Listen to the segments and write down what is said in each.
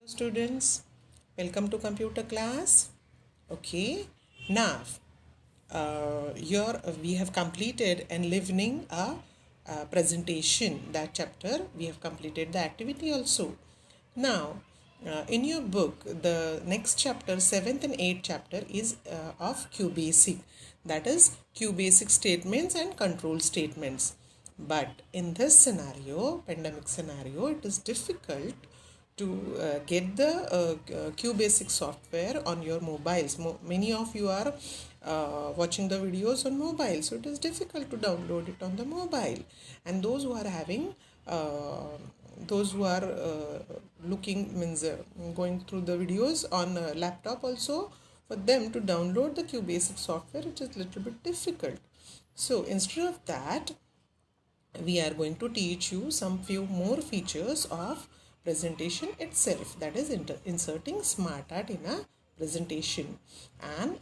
Students, welcome to computer class. Okay, now we have completed enlivening a presentation. That chapter we have completed the activity also. Now in your book, the next chapter, 7th and 8th chapter is of QBasic, that is QBasic statements and control statements. But in this scenario, pandemic scenario, it is difficult to get the QBasic software on your mobiles. Many of you are watching the videos on mobile, so it is difficult to download it on the mobile. And those who are having those who are looking means going through the videos on laptop also, for them to download the QBasic software, it is little bit difficult. So instead of that, we are going to teach you some few more features of presentation itself, that is inserting smart art in a presentation. And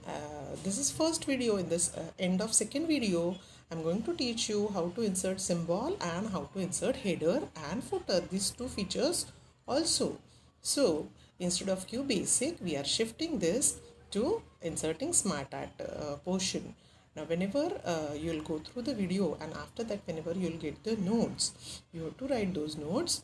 this is first video. In this end of second video, I'm going to teach you how to insert symbol and how to insert header and footer, these two features also. So instead of QBasic, we are shifting this to inserting smart art portion. Now whenever you'll go through the video, and after that whenever you'll get the notes, you have to write those notes.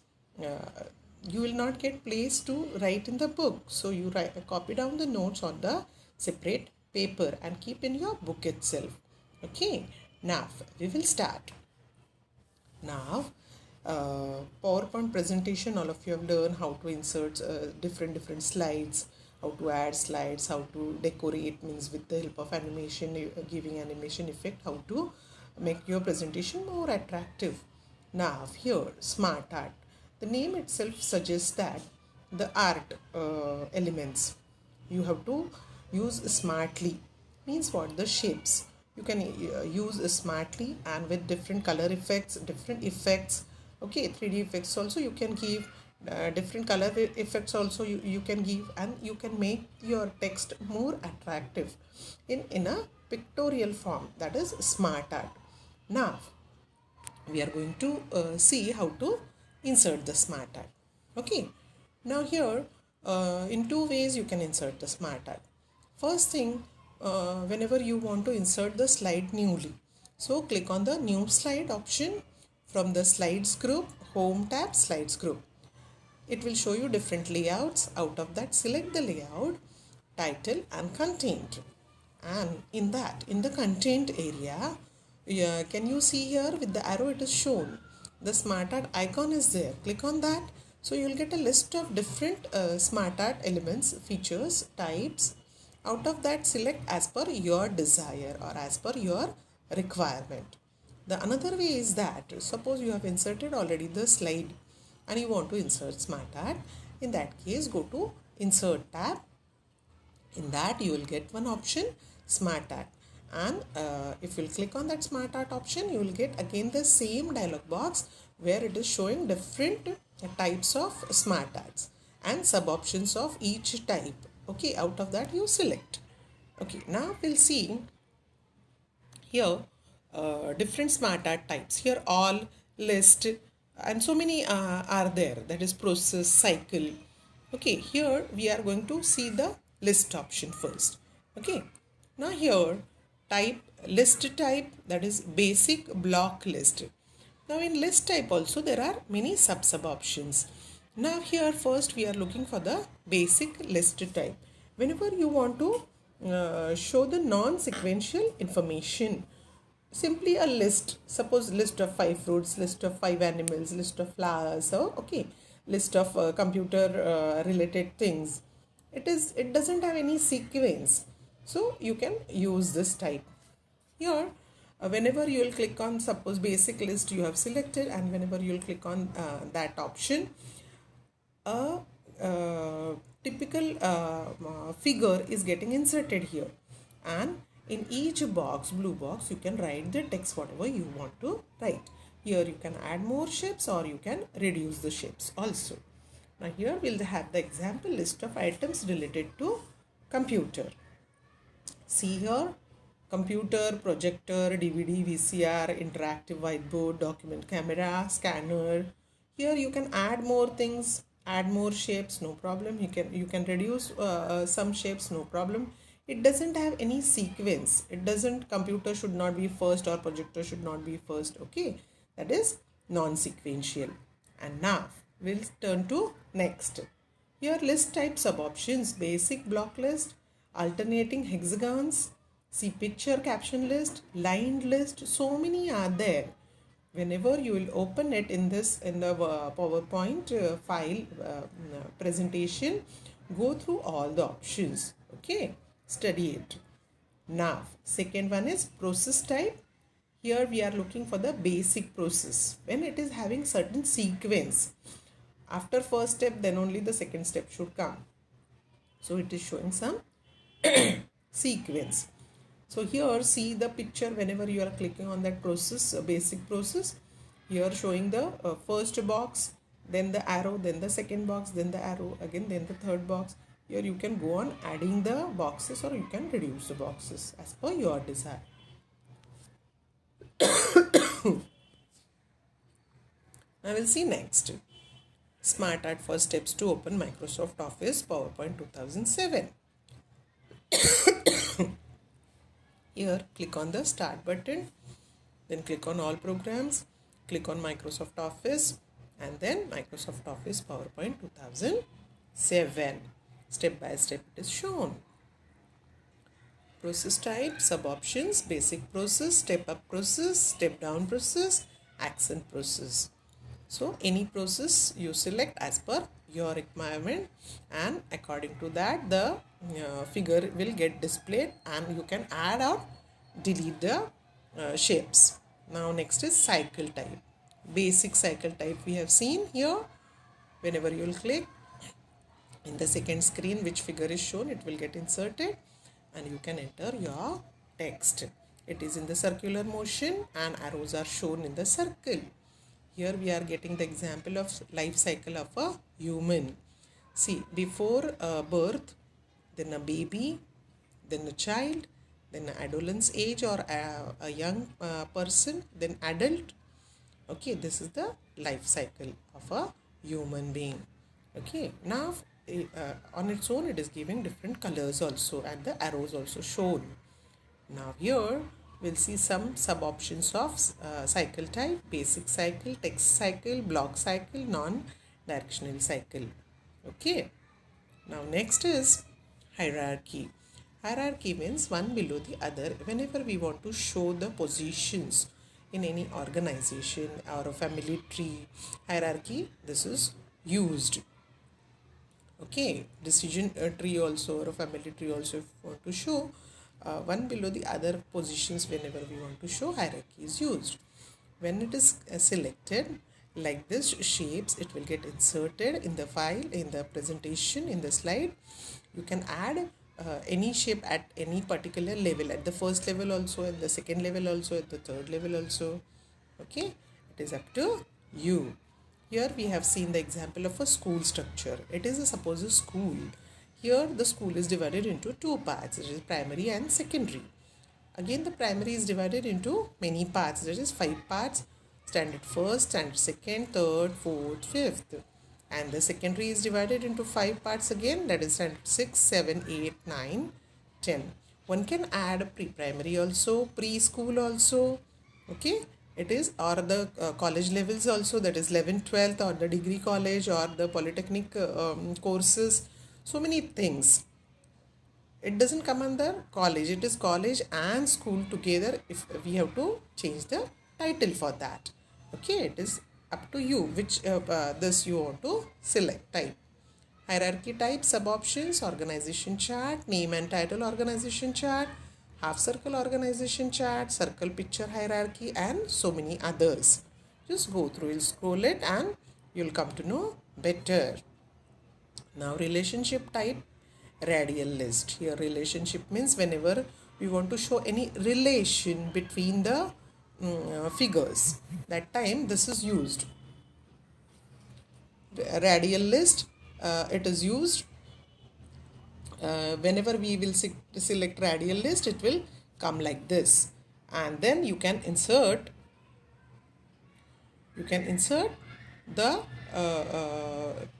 You will not get place to write in the book, so you copy down the notes on the separate paper and keep in your book itself. Okay, now we will start. Now PowerPoint presentation, all of you have learned how to insert different slides, how to add slides, how to decorate, means with the help of animation, giving animation effect, how to make your presentation more attractive. Now here, smart art, the name itself suggests that the art elements you have to use smartly. Means what? The shapes you can use smartly and with different color effects, different effects. Okay, 3D effects also you can give, different color effects also you can give, and you can make your text more attractive in a pictorial form, that is smart art. Now we are going to see how to insert the smart art. Okay, now here in two ways you can insert the smart art. First thing, whenever you want to insert the slide newly, so click on the new slide option from the slides group, home tab, slides group. It will show you different layouts. Out of that, select the layout, title and content. And in the content area, can you see here with the arrow it is shown, the smart art icon is there. Click on that. So you will get a list of different smart art elements, features, types. Out of that, select as per your desire or as per your requirement. The another way is that suppose you have inserted already the slide and you want to insert smart art. In that case, go to insert tab. In that you will get one option, smart art, and if you click on that smart art option, you will get again the same dialog box where it is showing different types of smart arts and sub options of each type. Okay, out of that you select. Okay, now we'll see here different smart art types. Here all, list, and so many are there, that is process, cycle. Okay, here we are going to see the list option first. Okay, now here type, list type, that is basic, block, list. Now in list type also there are many sub options. Now here first we are looking for the basic list type. Whenever you want to show the non-sequential information, simply a list, suppose list of 5 fruits, list of 5 animals, list of flowers, so okay, list of computer related things. It doesn't have any sequence, so you can use this type. Here whenever you will click on, suppose basic list you have selected, and whenever you will click on that option, a typical figure is getting inserted here, and in each box, blue box, you can write the text whatever you want to write. Here you can add more shapes or you can reduce the shapes also. Now here we'll have the example list of items related to computer. See here, computer, projector, DVD, VCR, interactive whiteboard, document camera, scanner. Here you can add more things add more shapes, no problem. You can reduce some shapes, no problem. It doesn't have any sequence. It doesn't, computer should not be first or projector should not be first. Okay, that is non-sequential. And now we'll turn to next. Here list type sub options: basic block list, alternating hexagons, see picture caption list, lined list. So many are there. Whenever you will open it in the PowerPoint file presentation, go through all the options. Okay, study it. Now second one is process type. Here we are looking for the basic process. When it is having certain sequence, after first step then only the second step should come. So it is showing some sequence. So here see the picture, whenever you are clicking on that process, basic process, here showing the first box, then the arrow, then the second box, then the arrow again, then the third box. Here you can go on adding the boxes or you can reduce the boxes as per your desire. Now we'll see next. Smart Art first steps to open Microsoft Office PowerPoint 2007. Here click on the start button, then click on all programs, click on Microsoft Office, and then Microsoft Office PowerPoint 2007. Step by step it is shown. Process type, sub options, basic process, step up process, step down process, accent process. So any process you select as per your requirement, and according to that the figure will get displayed, and you can add or delete the shapes. Now next is cycle type. Basic cycle type we have seen here. Whenever you will click in the second screen, which figure is shown, it will get inserted and you can enter your text. It is in the circular motion and arrows are shown in the circle. Here we are getting the example of life cycle of a human. See, before birth, then a baby, then a child, then adolescence age or a young person, then adult. Okay, this is the life cycle of a human being. Okay, now on its own it is giving different colors also, and the arrows also shown. Now here we'll see some sub options of cycle type: basic cycle, text cycle, block cycle, non-directional cycle. Okay, now next is hierarchy. Hierarchy means one below the other. Whenever we want to show the positions in any organization or a family tree, hierarchy, this is used. Okay, decision tree also or a family tree also, if you want to show one below the other positions, whenever we want to show, hierarchy is used. When it is selected like this shapes, it will get inserted in the file, in the presentation, in the slide. You can add any shape at any particular level, at the first level also, at the second level also, at the third level also. Okay, it is up to you. Here we have seen the example of a school structure. It is suppose a school. Here the school is divided into two parts, that is primary and secondary. Again the primary is divided into many parts, that is 5 parts: standard first, standard second, third, fourth, fifth. And the secondary is divided into 5 parts again, that is standard 6, 7, 8, 9, 10. One can add pre-primary also, preschool also. Okay, it is, or the college levels also, that is 11th, 12th, or the degree college or the polytechnic courses. So many things. It doesn't come under college, it is college and school together if we have to change the title for that. Okay, it is up to you which this you want to select type. Hierarchy type, sub options, organization chart, name and title organization chart, half circle organization chart, circle picture hierarchy, and so many others. Just go through, you'll scroll it and you'll come to know better. Now relationship type, radial list. Here relationship means whenever we want to show any relation between the figures, that time this is used. Radial list, it is used whenever we will select radial list, it will come like this, and then you can insert the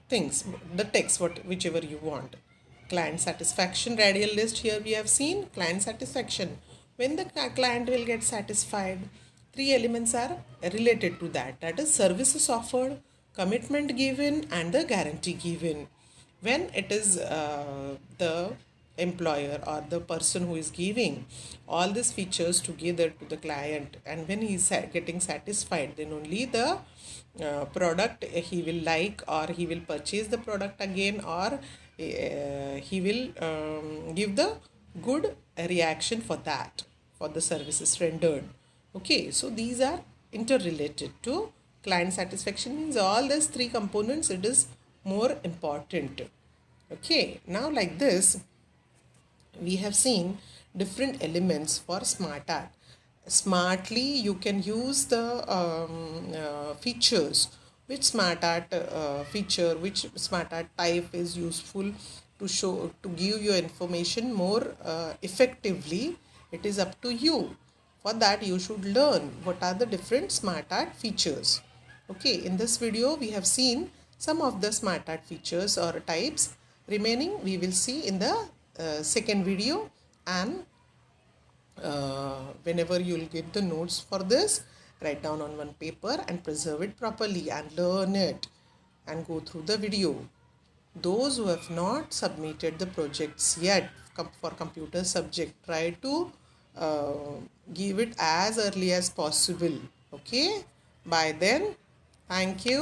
things, the text, whichever you want. Client satisfaction radial list, here we have seen client satisfaction. When the client will get satisfied, three elements are related to that, that is services offered, commitment given, and the guarantee given. When it is the employer or the person who is giving all these features together to the client, and when he is getting satisfied, then only the product he will like, or he will purchase the product again, or he will give the good reaction for that, for the services rendered. Okay, so these are interrelated to client satisfaction. Means all these three components, it is more important. Okay, now like this we have seen different elements for smart art. Smartly you can use the features, which smart art feature, which smart art type is useful to show, to give your information more effectively. It is up to you. For that you should learn what are the different smart art features. Okay, in this video we have seen some of the smart art features or types. Remaining we will see in the second video, and whenever you will get the notes for this, write down on one paper and preserve it properly and learn it and go through the video. Those who have not submitted the projects yet for computer subject, try to give it as early as possible. Okay, by then, thank you.